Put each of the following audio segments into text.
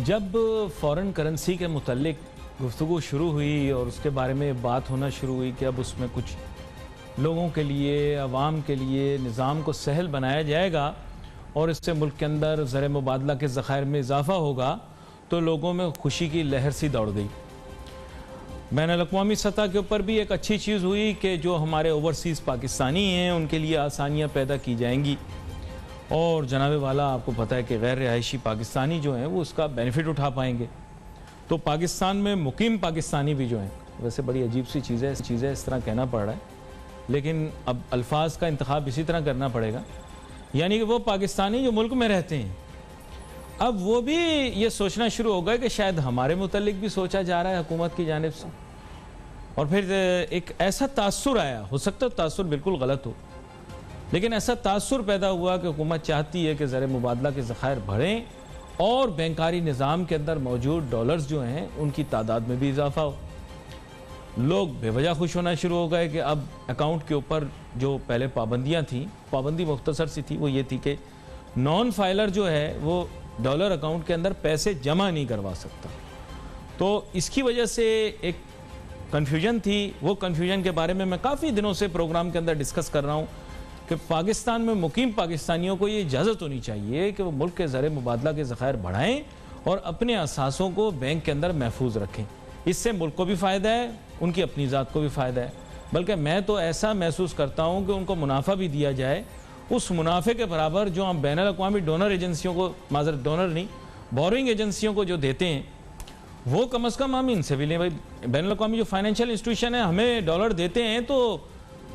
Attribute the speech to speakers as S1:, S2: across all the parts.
S1: जब foreign currency के मुतल्लिक गुफ्तगू शुरू हुई और उसके बारे में बात होना शुरू हुई कि अब उसमें कुछ लोगों के लिए, अवाम के लिए निज़ाम को सहल बनाया जाएगा और इससे मुल्क के अंदर ज़र मुबादला के ज़ख़ायर में इजाफ़ा होगा, तो लोगों में खुशी की लहर सी दौड़ गई। बैनुल-अक़वामी सतह के ऊपर भी एक अच्छी चीज़ हुई कि जो हमारे ओवरसीज़ पाकिस्तानी हैं उनके लिए आसानियाँ पैदा की जाएंगी और जनाब वाला आपको पता है कि गैर रिहायशी पाकिस्तानी जो हैं वो उसका बेनिफिट उठा पाएंगे। तो पाकिस्तान में मुकीम पाकिस्तानी भी जो हैं, वैसे बड़ी अजीब सी चीज़ है इस तरह कहना पड़ रहा है, लेकिन अब अल्फाज का इंतखाब इसी तरह करना पड़ेगा, यानी कि वो पाकिस्तानी जो मुल्क में रहते हैं अब वो भी ये सोचना शुरू हो गया कि शायद हमारे मुतल्लिक भी सोचा जा रहा है हुकूमत की जानिब से। और फिर एक ऐसा तासुर आया, हो सकता है तासुर बिल्कुल गलत हो, लेकिन ऐसा तासुर पैदा हुआ कि हुकूमत चाहती है कि ज़र मुबादला के ज़ख़ायर बढ़ें और बैंकारी निज़ाम के अंदर मौजूद डॉलर्स जो हैं उनकी तादाद में भी इजाफ़ा हो। लोग बेवजह खुश होना शुरू हो गए कि अब अकाउंट के ऊपर जो पहले पाबंदियाँ थीं, पाबंदी मुख्तसर सी थी, वो ये थी कि नॉन फाइलर जो है वो डॉलर अकाउंट के अंदर पैसे जमा नहीं करवा सकता। तो इसकी वजह से एक कन्फ्यूजन थी। वो कन्फ्यूजन के बारे में मैं काफ़ी दिनों से प्रोग्राम के अंदर डिस्कस कर रहा हूँ कि पाकिस्तान में मुकीम पाकिस्तानियों को ये इजाज़त होनी चाहिए कि वो मुल्क के ज़र मुबादला के ज़ख़ायर बढ़ाएँ और अपने असासों को बैंक के अंदर महफूज रखें। इससे मुल्क को भी फ़ायदा है, उनकी अपनी ज़ात को भी फ़ायदा है, बल्कि मैं तो ऐसा महसूस करता हूँ कि उनको मुनाफा भी दिया जाए, उस मुनाफे के बराबर जो हम बैनुल-अक़वामी डोनर एजेंसियों को, माज़रत डोनर नहीं, बोरिंग एजेंसियों को जो देते हैं वो कम अज़ कम हम इनसे भी लें। भाई बैनुल-अक़वामी जो फाइनेंशियल इंस्टीट्यूशन है हमें डॉलर देते हैं तो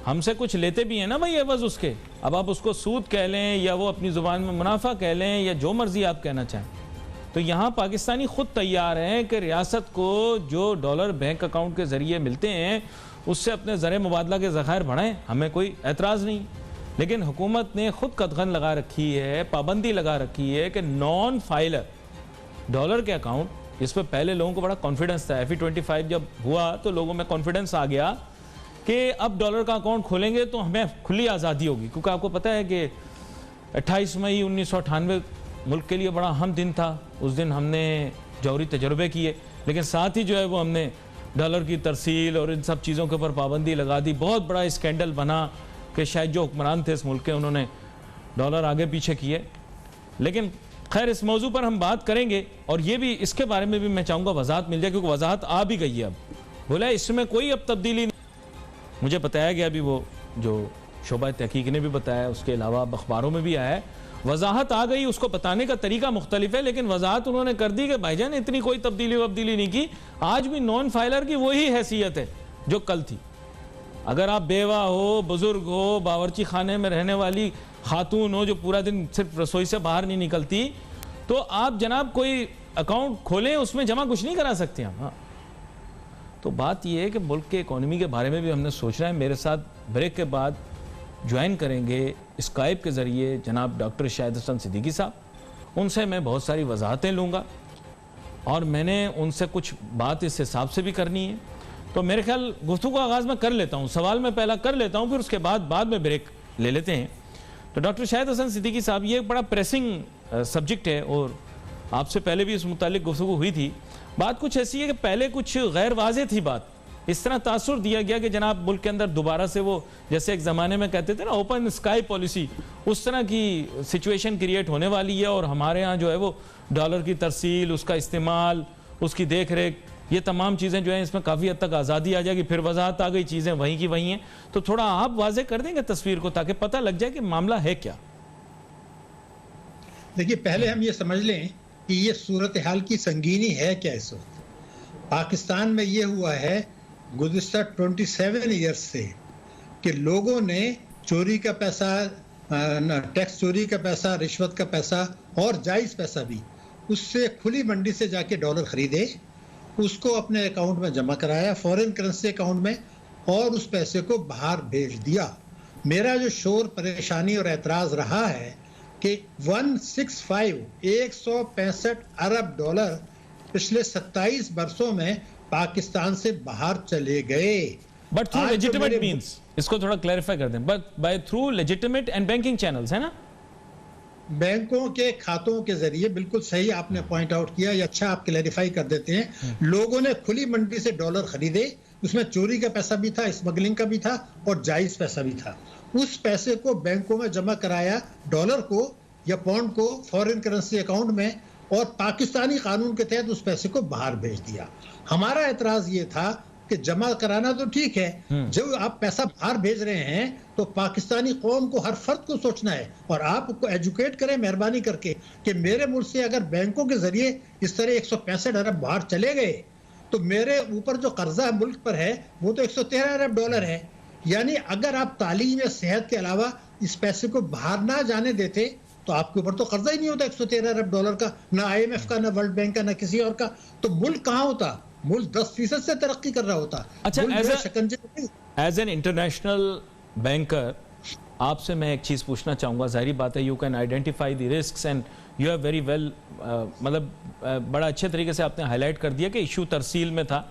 S1: हमसे कुछ लेते भी हैं ना भाई एवज़ उसके। अब आप उसको सूद कह लें या वो अपनी ज़ुबान में मुनाफा कह लें या जो मर्ज़ी आप कहना चाहें, तो यहाँ पाकिस्तानी ख़ुद तैयार हैं कि रियासत को जो डॉलर बैंक अकाउंट के ज़रिए मिलते हैं उससे अपने ज़र मुबादला के ज़ख़ायर बढ़ाएँ, हमें कोई एतराज़ नहीं। लेकिन हुकूमत ने ख़ुद कदगन लगा रखी है, पाबंदी लगा रखी है कि नॉन फाइलर डॉलर के अकाउंट, इस पर पहले लोगों को बड़ा कॉन्फिडेंस था। FE25 जब हुआ तो लोगों में कॉन्फिडेंस आ गया कि अब डॉलर का अकाउंट खोलेंगे तो हमें खुली आज़ादी होगी, क्योंकि आपको पता है कि 28 मई 1998 मुल्क के लिए बड़ा अहम दिन था। उस दिन हमने जौहरी तजर्बे किए, लेकिन साथ ही जो है वो हमने डॉलर की तरसील और इन सब चीज़ों के ऊपर पाबंदी लगा दी। बहुत बड़ा स्कैंडल बना कि शायद जो हुक्मरान थे इस मुल्क के उन्होंने डॉलर आगे पीछे किए। लेकिन खैर इस मौजू पर हम बात करेंगे और ये भी, इसके बारे में भी मैं चाहूँगा वजाहत मिल जाए, क्योंकि वजाहत आ भी गई है। अब बोला इसमें कोई अब तब्दीली नहीं, मुझे बताया गया अभी, वो जो शोबा तहकीक ने भी बताया, उसके अलावा अखबारों में भी आया है, वजाहत आ गई। उसको बताने का तरीका मुख्तलिफ है, लेकिन वजाहत उन्होंने कर दी कि भाईजान इतनी कोई तब्दीली नहीं की, आज भी नॉन फाइलर की वही हैसियत है जो कल थी। अगर आप बेवा हो, बुजुर्ग हो, बावर्ची खाने में रहने वाली खातून हो जो पूरा दिन सिर्फ रसोई से बाहर नहीं निकलती, तो आप जनाब कोई अकाउंट खोलें, उसमें जमा कुछ नहीं करा सकते हम। हाँ, तो बात यह है कि मुल्क के इकोनॉमी के बारे में भी हमने सोचना है। मेरे साथ ब्रेक के बाद ज्वाइन करेंगे स्काइप के ज़रिए जनाब डॉक्टर शाहिद हसन सिद्दीकी साहब। उनसे मैं बहुत सारी वजाहतें लूँगा और मैंने उनसे कुछ बात इस हिसाब से भी करनी है। तो मेरे ख्याल गुफ्तगू का आगाज़ मैं कर लेता हूँ, सवाल मैं पहला कर लेता हूँ, फिर उसके बाद में ब्रेक ले लेते हैं। तो डॉक्टर शाहिद हसन सिद्दीकी साहब, ये एक बड़ा प्रेसिंग सब्जेक्ट है और आपसे पहले भी इस मुतालिक गुफ्तगू हुई थी। बात कुछ ऐसी है कि पहले कुछ गैर वाज़ेह थी बात, इस तरह तासुर दिया गया कि जनाब मुल्क के अंदर दोबारा से वो, जैसे एक ज़माने में कहते थे ना ओपन स्काई पॉलिसी, उस तरह की सिचुएशन क्रिएट होने वाली है और हमारे यहाँ जो है वो डॉलर की तरसील, उसका इस्तेमाल, उसकी देख रेख, ये तमाम चीज़ें जो हैं इसमें काफ़ी हद तक आज़ादी आ जाएगी। फिर वजाहत आ गई, चीज़ें वहीं की वहीं हैं। तो थोड़ा आप वाज़े कर देंगे तस्वीर को ताकि पता लग जाए कि मामला है क्या।
S2: देखिए, पहले हम ये समझ लें कि ये सूरत हाल की संगीनी है क्या। इस वक्त पाकिस्तान में ये हुआ है गुज़िश्ता 27 ईयर्स से कि लोगों ने चोरी का पैसा, टैक्स चोरी का पैसा, रिश्वत का पैसा और जायज़ पैसा भी, उससे खुली मंडी से जाके डॉलर ख़रीदे, उसको अपने अकाउंट में जमा कराया फॉरेन करेंसी अकाउंट में और उस पैसे को बाहर भेज दिया। मेरा जो शोर, परेशानी और एतराज़ रहा है कि 165 अरब डॉलर पिछले 27 बरसों में पाकिस्तान से बाहर चले गए।
S1: बट थ्रू लेजिटिमेट मींस, इसको थोड़ा क्लैरिफाई कर दें, but by through legitimate and banking channels, है ना?
S2: बैंकों के खातों के जरिए, बिल्कुल सही आपने पॉइंट आउट किया, ये अच्छा आप क्लैरिफाई कर देते हैं। लोगों ने खुली मंडी से डॉलर खरीदे, उसमें चोरी का पैसा भी था, स्मगलिंग का भी था और जायज पैसा भी था। उस पैसे को बैंकों में जमा कराया, डॉलर को या पौंड को फॉरेन करेंसी अकाउंट में, और पाकिस्तानी कानून के तहत उस पैसे को बाहर भेज दिया। हमारा एतराज ये था कि जमा कराना तो ठीक है, जब आप पैसा बाहर भेज रहे हैं तो पाकिस्तानी कौम को, हर फर्द को सोचना है और आपको एजुकेट करें मेहरबानी करके कि मेरे मुल्क से अगर बैंकों के जरिए इस तरह 165 अरब बाहर चले गए तो मेरे ऊपर जो कर्जा मुल्क पर है वो तो 113 अरब डॉलर है। यानी अगर आप तालीम या सेहत के अलावा इस पैसे को बाहर ना जाने देते तो आपके ऊपर तो कर्जा ही नहीं होता 113 अरब डॉलर का, ना IMF का, ना वर्ल्ड बैंक का, ना किसी और का। तो मुल्क कहाँ होता? मुल्क 10% से तरक्की कर रहा होता।
S1: अच्छा, एज एन इंटरनेशनल बैंकर आपसे मैं एक चीज पूछना चाहूंगा। जाहिर बात है you can identify the risks and you have very well, मतलब बड़ा अच्छे तरीके से आपने हाईलाइट कर दिया कि इशू तरसील में था।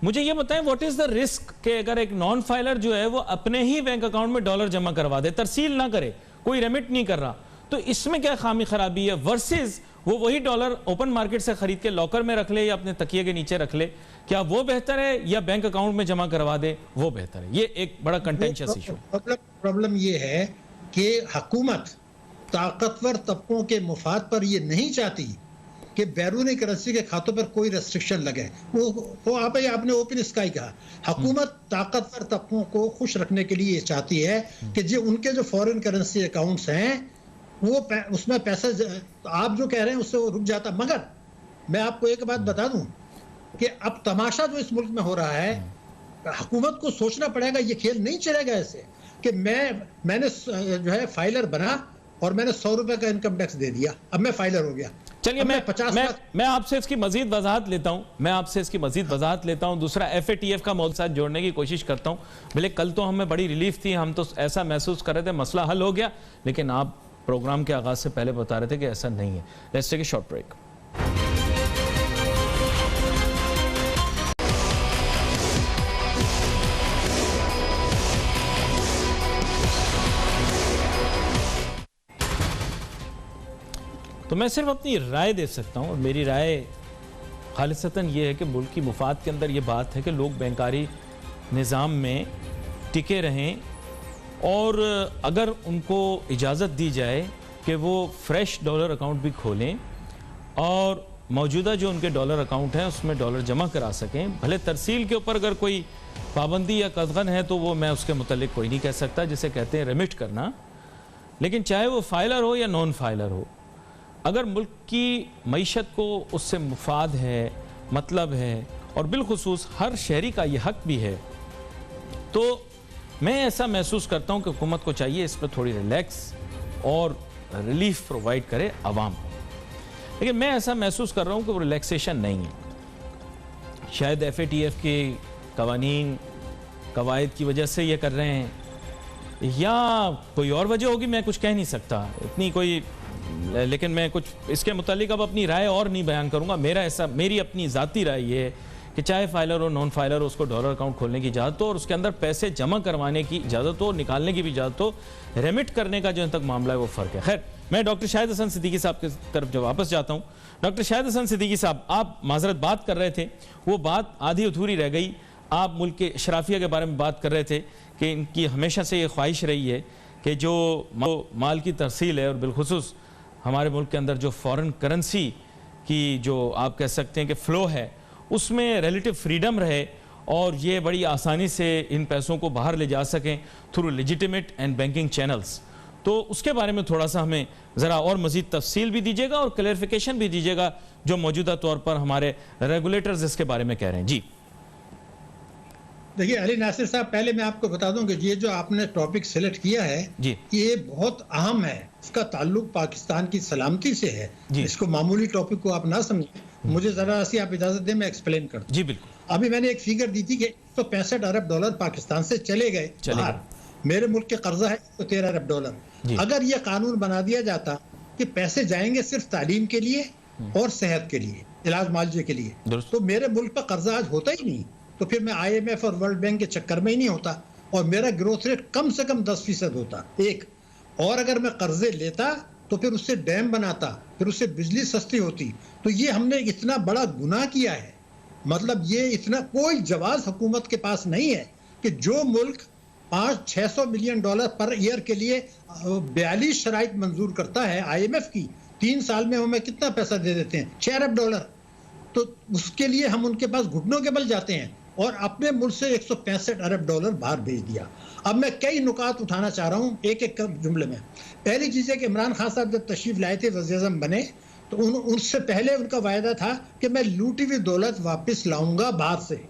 S1: मुझे ये बताएं व्हाट इज द रिस्क कि अगर एक नॉन फाइलर जो है वो अपने ही बैंक अकाउंट में डॉलर जमा करवा दे, तरसील ना करे, कोई रेमिट नहीं कर रहा, तो इसमें क्या खामी खराबी है वर्सेस वो वही डॉलर ओपन मार्केट से खरीद के लॉकर में रख ले या अपने तकिए के नीचे रख ले? क्या वो बेहतर है या बैंक अकाउंट में जमा करवा दे वो बेहतर है? ये एक बड़ा कंटेंशियस इशू।
S2: प्रॉब्लम ये है कि हुकूमत ताकतवर तबकों के मुफाद पर ये नहीं चाहती कि बैरूनी करेंसी के खातों पर कोई रेस्ट्रिक्शन लगे। वो आपने ओपन स्काई कहा, हुकूमत ताकतवर तबकों को खुश रखने के लिए चाहती है कि जो उनके जो फॉरेन करेंसी अकाउंट्स हैं वो उसमें पैसा, आप जो कह रहे हैं उससे वो रुक जाता। मगर मैं आपको एक बात बता दूं कि अब तमाशा जो इस मुल्क में हो रहा है, हुकूमत को सोचना पड़ेगा, ये खेल नहीं चलेगा ऐसे कि मैंने जो है फाइलर बना और मैंने 100 रुपए का इनकम टैक्स दे दिया, अब मैं फाइलर हो गया।
S1: चलिए मैं आपसे इसकी मजीद वजाहत लेता हूं, दूसरा FATF का मौजूद साथ जोड़ने की कोशिश करता हूं। भले कल तो हमें बड़ी रिलीफ थी, हम तो ऐसा महसूस कर रहे थे मसला हल हो गया, लेकिन आप प्रोग्राम के आगाज से पहले बता रहे थे कि ऐसा नहीं है। Let's take a short break. तो मैं सिर्फ अपनी राय दे सकता हूं और मेरी राय खालिसतन ये है कि मुल्क की मुफाद के अंदर ये बात है कि लोग बैंकारी निज़ाम में टिके रहें और अगर उनको इजाज़त दी जाए कि वो फ्रेश डॉलर अकाउंट भी खोलें और मौजूदा जो उनके डॉलर अकाउंट हैं उसमें डॉलर जमा करा सकें। भले तरसील के ऊपर अगर कोई पाबंदी या कज़गन है तो वो मैं उसके मुतालिक कोई नहीं कह सकता, जिसे कहते हैं रेमिट करना, लेकिन चाहे वो फाइलर हो या नॉन फाइलर हो, अगर मुल्क की मईशत को उससे मुफाद है, मतलब है और बिलखुसूस हर शहरी का ये हक भी है, तो मैं ऐसा महसूस करता हूँ कि हुकूमत को चाहिए इस पर थोड़ी रिलैक्स और रिलीफ प्रोवाइड करे आवाम को। लेकिन मैं ऐसा महसूस कर रहा हूँ कि वो रिलैक्सेशन नहीं है। शायद FATF के कवानीन कवायद की वजह से ये कर रहे हैं या कोई और वजह होगी, मैं कुछ कह नहीं सकता इतनी कोई, लेकिन मैं कुछ इसके मुतालिक अब अपनी राय और नहीं बयान करूंगा। मेरी अपनी ज़ाती राय ये है कि चाहे फाइलर हो नॉन फाइलर हो, उसको डॉलर अकाउंट खोलने की इजाज़त हो और उसके अंदर पैसे जमा करवाने की इजाज़त हो, निकालने की भी इजाज़त हो। रेमिट करने का जो तक मामला है वो फ़र्क है। खैर, मैं डॉक्टर शाहिद हसन सिद्दीकी साहब की तरफ जो वापस जाता हूँ। डॉक्टर शाहिद हसन सिद्दीकी साहब, आप माजरत बात कर रहे थे, वो बात आधी अधूरी रह गई। आप मुल्क के शराफिया के बारे में बात कर रहे थे कि इनकी हमेशा से ये ख्वाहिश रही है कि जो माल की तरसील है और बिलखुसूस हमारे मुल्क के अंदर जो फॉरेन करेंसी की जो आप कह सकते हैं कि फ़्लो है, उसमें रिलेटिव फ्रीडम रहे और ये बड़ी आसानी से इन पैसों को बाहर ले जा सकें through legitimate and banking channels. तो उसके बारे में थोड़ा सा हमें ज़रा और मज़ीद तफसील भी दीजिएगा और क्लैरिफिकेशन भी दीजिएगा जो मौजूदा तौर पर हमारे रेगुलेटर्स इसके बारे में कह रहे हैं। जी
S2: देखिए अली नासिर साहब, पहले मैं आपको बता दूं कि ये जो आपने टॉपिक सिलेक्ट किया है
S1: जी,
S2: ये बहुत अहम है। इसका ताल्लुक पाकिस्तान की सलामती से है। इसको मामूली टॉपिक को आप ना समझें। मुझे जरा सी आप इजाजत दें, मैं एक्सप्लेन करता हूं।
S1: जी बिल्कुल।
S2: अभी मैंने एक फिगर दी थी कि 165 अरब डॉलर पाकिस्तान से चले गए बाहर। मेरे मुल्क के कर्जा है 113 अरब डॉलर। अगर यह कानून बना दिया जाता कि पैसे जाएंगे सिर्फ तालीम के लिए और सेहत के लिए, इलाज मुआवजे के लिए, तो मेरे मुल्क पर कर्जा आज होता ही नहीं। तो फिर मैं IMF और वर्ल्ड बैंक के चक्कर में ही नहीं होता और मेरा ग्रोथ रेट कम से कम 10% होता। एक और अगर मैं कर्जे लेता तो फिर उससे डैम बनाता, फिर उससे बिजली सस्ती होती। तो ये हमने इतना बड़ा गुनाह किया है, मतलब ये इतना कोई जवाब हुकूमत के पास नहीं है कि जो मुल्क 500-600 मिलियन डॉलर पर ईयर के लिए 42 शराइत मंजूर करता है IMF की, 3 साल में हमें कितना पैसा दे देते हैं, 6 अरब डॉलर। तो उसके लिए हम उनके पास घुटनों के बल जाते हैं और अपने मुल्क से 165 अरब डॉलर बाहर भेज दिया। अब मैं कई नुकात उठाना चाह रहा हूँ एक एक जुमले में। पहली चीज़ है कि इमरान खान साहब जब तशरीफ लाए थे, वज़ीर-ए-आज़म बने, तो उनसे पहले उनका वायदा था कि मैं लूटी हुई दौलत वापस लाऊंगा बाहर से।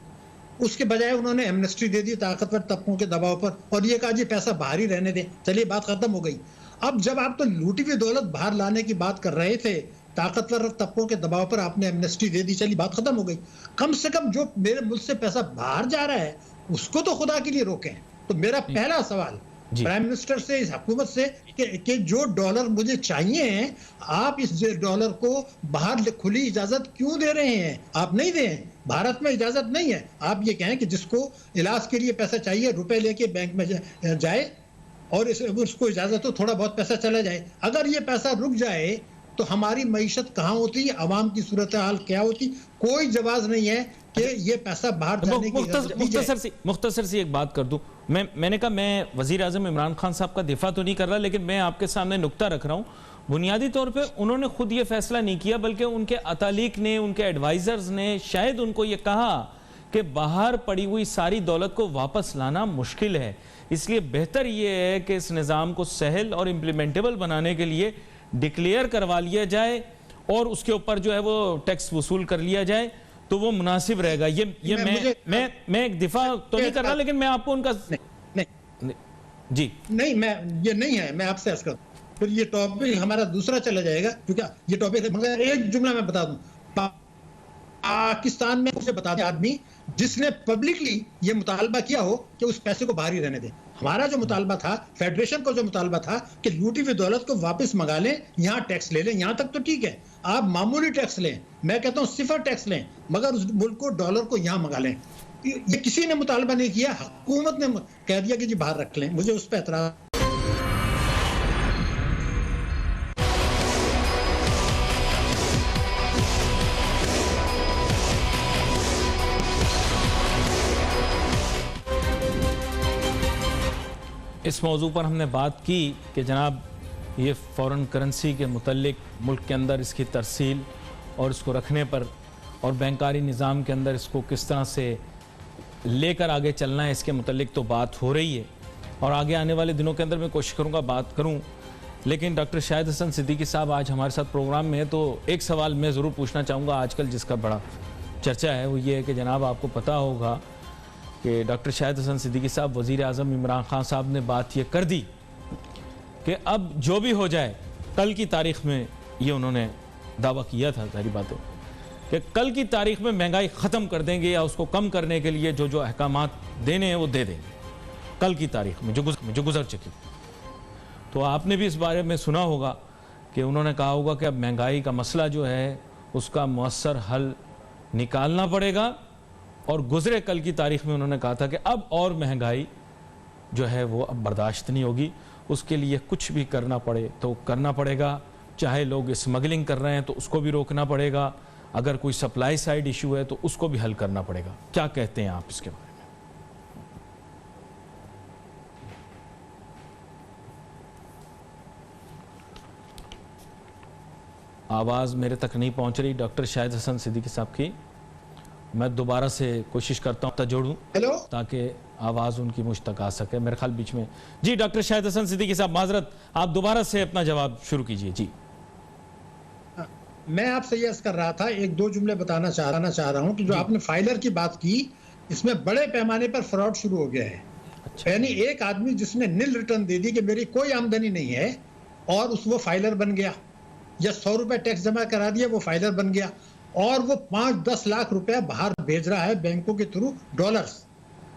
S2: उसके बजाय उन्होंने एमनेस्टी दे दी ताकतवर तबकों के दबाव पर और ये कहा जी पैसा बाहर ही रहने दें, चलिए बात खत्म हो गई। अब जब आप तो लूटी हुई दौलत बाहर लाने की बात कर रहे थे, ताकतवर तबकों के दबाव पर आपने एमनेस्टी दे दी, चलिए बात खत्म हो गई। कम से कम जो मेरे मुल्क से पैसा बाहर जा रहा है उसको तो खुदा के लिए रोकें। तो मेरा पहला सवाल प्राइम मिनिस्टर से, इस हुकूमत से कि जो डॉलर मुझे चाहिए हैं, आप इस डॉलर को बाहर खुली इजाजत क्यों दे रहे हैं? आप नहीं दें, भारत में इजाजत नहीं है। आप ये कहें कि जिसको इलाज के लिए पैसा चाहिए रुपए लेके बैंक में जाए और उसको इजाजत हो, थोड़ा बहुत पैसा चला जाए। अगर ये पैसा रुक जाए तो हमारी मईशत कहाँ होती, अवाम की सूरत हाल क्या होती? कोई जवाब नहीं है कि ये पैसा बाहर जाने की।
S1: मुख्तसर सी एक बात कर दूं, मैंने कहा मैं वजीर आजम इमरान खान साहब का दिफा तो नहीं कर रहा, लेकिन मैं आपके सामने नुक्ता रख रहा हूं। बुनियादी तौर पे उन्होंने खुद ये फैसला नहीं किया, बल्कि उनके अतालिक ने, उनके एडवाइजर्स ने शायद उनको ये कहा कि बाहर पड़ी हुई सारी दौलत को वापस लाना मुश्किल है, इसलिए बेहतर ये है कि इस निज़ाम को सहल और इम्प्लीमेंटेबल बनाने के लिए डिक्लेयर करवा लिया जाए और उसके ऊपर जो है वो टैक्स वसूल कर लिया जाए, तो वो मुनासिब रहेगा। ये मैं एक दिफा तो नहीं कर रहा, लेकिन मैं आपको उनका नहीं जी
S2: नहीं, मैं ये नहीं है, मैं आपसे अर्ज कर, फिर ये टॉपिक हमारा दूसरा चला जाएगा, क्योंकि ये टॉपिक है। मगर एक जुमला मैं बता दूं, पाकिस्तान में मुझे बता दें आदमी जिसने पब्लिकली ये मुतालबा किया हो कि उस पैसे को बाहर ही रहने दें। हमारा जो मुतालबा था, फेडरेशन को जो मुतालबा था कि लूटी हुई दौलत को वापस मंगा लें, यहाँ टैक्स ले लें, यहाँ तक तो ठीक है, आप मामूली टैक्स लें, मैं कहता हूँ सिफर टैक्स लें, मगर उस मुल्क को, डॉलर को यहाँ मंगा लें। ये किसी ने मुतालबा नहीं किया, हुकूमत ने कह दिया कि जी बाहर रख लें। मुझे उस पर एतराज।
S1: इस मौजू पर हमने बात की कि जनाब ये फ़ॉरेन करेंसी के मुतल्लिक मुल्क के अंदर इसकी तरसील और इसको रखने पर और बैंकारी निज़ाम के अंदर इसको किस तरह से लेकर आगे चलना है, इसके मुतल्लिक तो बात हो रही है और आगे आने वाले दिनों के अंदर मैं कोशिश करूँगा बात करूँ। लेकिन डॉक्टर शाहिद हसन सिद्दीकी साहब आज हमारे साथ प्रोग्राम में है, तो एक सवाल मैं ज़रूर पूछना चाहूँगा आजकल जिसका बड़ा चर्चा है, वो ये है कि जनाब आपको पता होगा कि डॉक्टर शाहिद हसन सिद्दीकी साहब, वज़ीर आज़म इमरान खान साहब ने बात ये कर दी कि अब जो भी हो जाए, कल की तारीख़ में ये उन्होंने दावा किया था, सारी बातें कि कल की तारीख़ में महंगाई ख़त्म कर देंगे या उसको कम करने के लिए जो जो अहकामात देने हैं वो दे देंगे, कल की तारीख़ में जो गुजर चुकी। तो आपने भी इस बारे में सुना होगा कि उन्होंने कहा होगा कि अब महंगाई का मसला जो है उसका मौसर हल निकालना पड़ेगा, और गुजरे कल की तारीख में उन्होंने कहा था कि अब और महंगाई जो है वो अब बर्दाश्त नहीं होगी, उसके लिए कुछ भी करना पड़े तो करना पड़ेगा, चाहे लोग स्मगलिंग कर रहे हैं तो उसको भी रोकना पड़ेगा, अगर कोई सप्लाई साइड इशू है तो उसको भी हल करना पड़ेगा। क्या कहते हैं आप इसके बारे में? आवाज़ मेरे तक नहीं पहुंच रही डॉक्टर शाहिद हसन सिद्दीकी साहब की, मैं दोबारा से कोशिश करता हूँ जोड़ूँ ताकि आवाज़ उनकी मुझ तक आ सके। मेरे ख्याल बीच में जी डॉक्टर शाहिद हसन सिद्दीकी साहब, माजरत, आप दोबारा से अपना जवाब शुरू कीजिए। जी
S2: मैं आपसे ये कर रहा था, एक दो जुमले बताना चाह रहा हूँ कि जो आपने फाइलर की बात की, इसमें बड़े पैमाने पर फ्रॉड शुरू हो गया है।
S1: अच्छा।
S2: यानी एक आदमी जिसने नील रिटर्न दे दी कि मेरी कोई आमदनी नहीं है और वो फाइलर बन गया, या 100 रुपए टैक्स जमा करा दिया, वो फाइलर बन गया, और वो 5-10 लाख रुपए बाहर भेज रहा है बैंकों के थ्रू, डॉलर्स।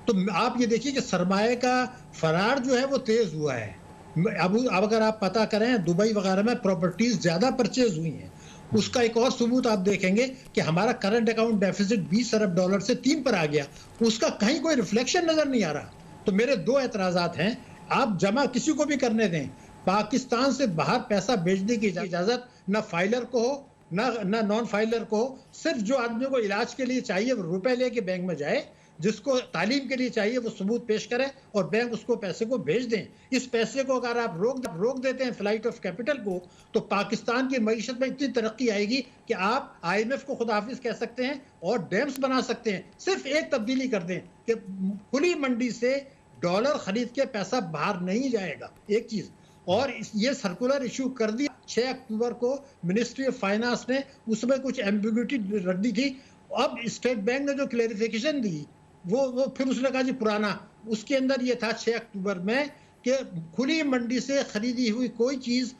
S2: तो आप ये देखिए कि सरमाए का फरार जो है वो तेज हुआ है। अब अगर आप पता करें, दुबई वगैरह में प्रॉपर्टीज ज्यादा परचेज हुई हैं। उसका एक और सबूत आप देखेंगे कि हमारा करंट अकाउंट डेफिसिट 20 अरब डॉलर से 3 पर आ गया, उसका कहीं कोई रिफ्लेक्शन नजर नहीं आ रहा। तो मेरे दो एतराजात हैं, आप जमा किसी को भी करने दें, पाकिस्तान से बाहर पैसा भेजने की इजाजत न फाइलर को हो न नॉन फाइलर को हो। सिर्फ जो आदमी को इलाज के लिए चाहिए वो रुपए लेके बैंक में जाए, जिसको तालीम के लिए चाहिए वो सबूत पेश करे और बैंक उसको पैसे को भेज दें। इस पैसे को अगर आप रोक देते हैं फ्लाइट ऑफ कैपिटल को, तो पाकिस्तान की मईशत में इतनी तरक्की आएगी कि आप IMF को खुदाफिज कह सकते हैं और डैम्स बना सकते हैं। सिर्फ एक तब्दीली कर दें कि खुली मंडी से डॉलर खरीद के पैसा बाहर नहीं जाएगा, एक चीज। और ये सर्कुलर इशू कर दिया 6 अक्टूबर को मिनिस्ट्री ऑफ फाइनेंस ने, उसमें कुछ एम्बिग्यूटी रख दी थी। अब स्टेट बैंक ने जो क्लेरिफिकेशन दी वो फिर उसने कहा जी पुराना, उसके अंदर ये था 6 अक्टूबर में कि खुली मंडी से खरीदी हुई कोई चीज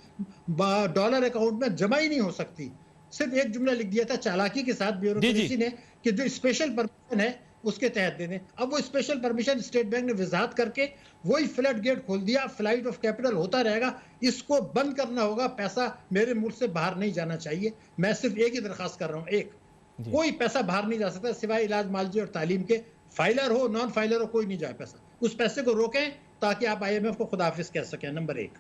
S2: डॉलर अकाउंट में जमा ही नहीं हो सकती। सिर्फ एक जुमला लिख दिया था चालाकी के साथ ब्यूरोक्रेसी ने कि जो स्पेशल परमिशन है उसके तहत दे दें। अब वो स्पेशल परमिशन स्टेट बैंक ने वजाहत करके वही फ्लड गेट खोल दिया, फ्लाइट ऑफ कैपिटल होता रहेगा। इसको बंद करना होगा, पैसा मेरे मुल्क से बाहर नहीं जाना चाहिए। मैं सिर्फ एक ही दरखास्त कर रहा हूँ, एक, कोई पैसा बाहर नहीं जा सकता सिवाय इलाज मालजी और तालीम के। फाइलर हो नॉन फाइलर हो, कोई नहीं जाए पैसा। उस पैसे को रोकें ताकि आप IMF को खुदाफिज कह सकें, नंबर 1।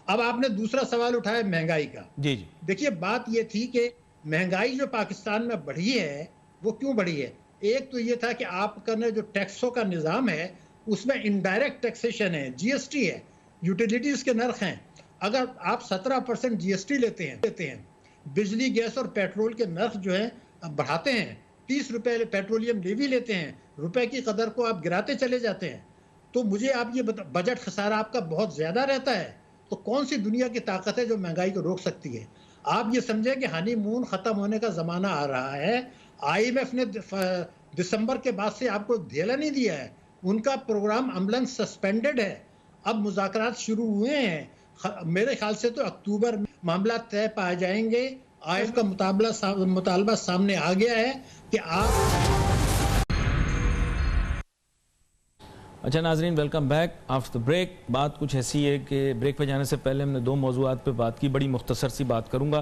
S2: अब आपने दूसरा सवाल उठाया महंगाई का। जी जी, देखिए बात ये थी कि महंगाई जो पाकिस्तान में बढ़ी है वो क्यों बढ़ी है। एक तो ये था कि आपका जो टैक्सों का निज़ाम है उसमें इनडायरेक्ट टैक्सेशन है, GST है, यूटिलिटीज के नर्ख हैं। अगर आप 17% GST लेते हैं, बिजली गैस और पेट्रोल के नर्ख जो है बढ़ाते हैं, 30 रुपए पेट्रोलियम लेवी लेते हैं, रुपए की कदर को आप गिराते चले जाते हैं, तो मुझे आप ये बजट खसारा आपका बहुत ज्यादा रहता है। तो कौन सी दुनिया की ताकत है जो महंगाई को रोक सकती है। आप ये समझे कि हनीमून खत्म होने का जमाना आ रहा है। IMF ने दिसंबर के बाद से आपको धेला नहीं दिया है, उनका प्रोग्राम अमलन सस्पेंडेड है। अब मुज़ाकरात शुरू हुए हैं, मेरे ख्याल से तो अक्टूबर में मामला तय पाए जाएंगे। IMF का मुतालबा सामने आ गया है कि आप।
S1: अच्छा नाजरीन, welcome back after the break. बात कुछ ऐसी है कि ब्रेक पे जाने से पहले हमने 2 मौजूआत पे बात की, बड़ी मुख्तसर सी बात करूंगा।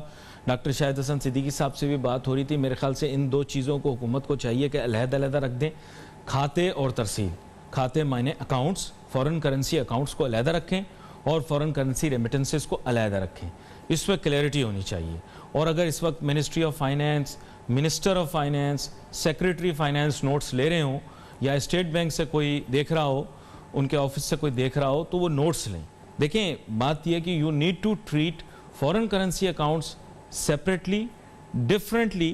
S1: डॉक्टर शाहिद हसन सिद्दीकी साहब से भी बात हो रही थी। मेरे ख्याल से इन 2 चीज़ों को हुकूमत को चाहिए कि अलहदा रख दें, खाते और तरसील। खाते मायने अकाउंट्स, फॉरेन करेंसी अकाउंट्स को अलहदा रखें और फॉरेन करेंसी रेमिटेंसेस को अलहदा रखें। इस पर क्लैरिटी होनी चाहिए। और अगर इस वक्त ministry of finance, minister of finance, secretary finance notes ले रहे हों या स्टेट बैंक से कोई देख रहा हो, उनके ऑफिस से कोई देख रहा हो, तो वो नोट्स लें। देखें बात यह कि you need to treat foreign currency accounts separately, differently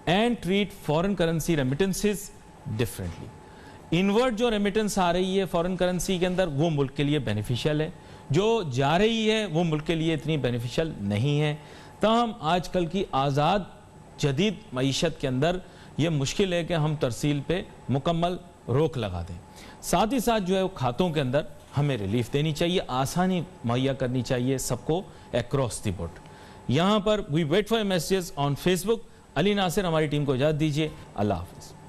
S1: and treat foreign currency remittances differently. Inward जो रेमिटेंस आ रही है फॉरेन करेंसी के अंदर वो मुल्क के लिए बेनिफिशियल है, जो जा रही है वो मुल्क के लिए इतनी बेनिफिशियल नहीं है। ताहम आजकल की आज़ाद जदीद मईशत के अंदर ये मुश्किल है कि हम तरसील पे मुकम्मल रोक लगा दें। साथ ही साथ जो है वो खातों के अंदर हमें रिलीफ देनी चाहिए, आसानी मुहैया करनी चाहिए सबको अक्रॉस द बोर्ड। यहाँ पर we wait for messages on Facebook. Ali Nasir हमारी टीम को इजाज़त दीजिए। अल्लाह हाफ़िज़।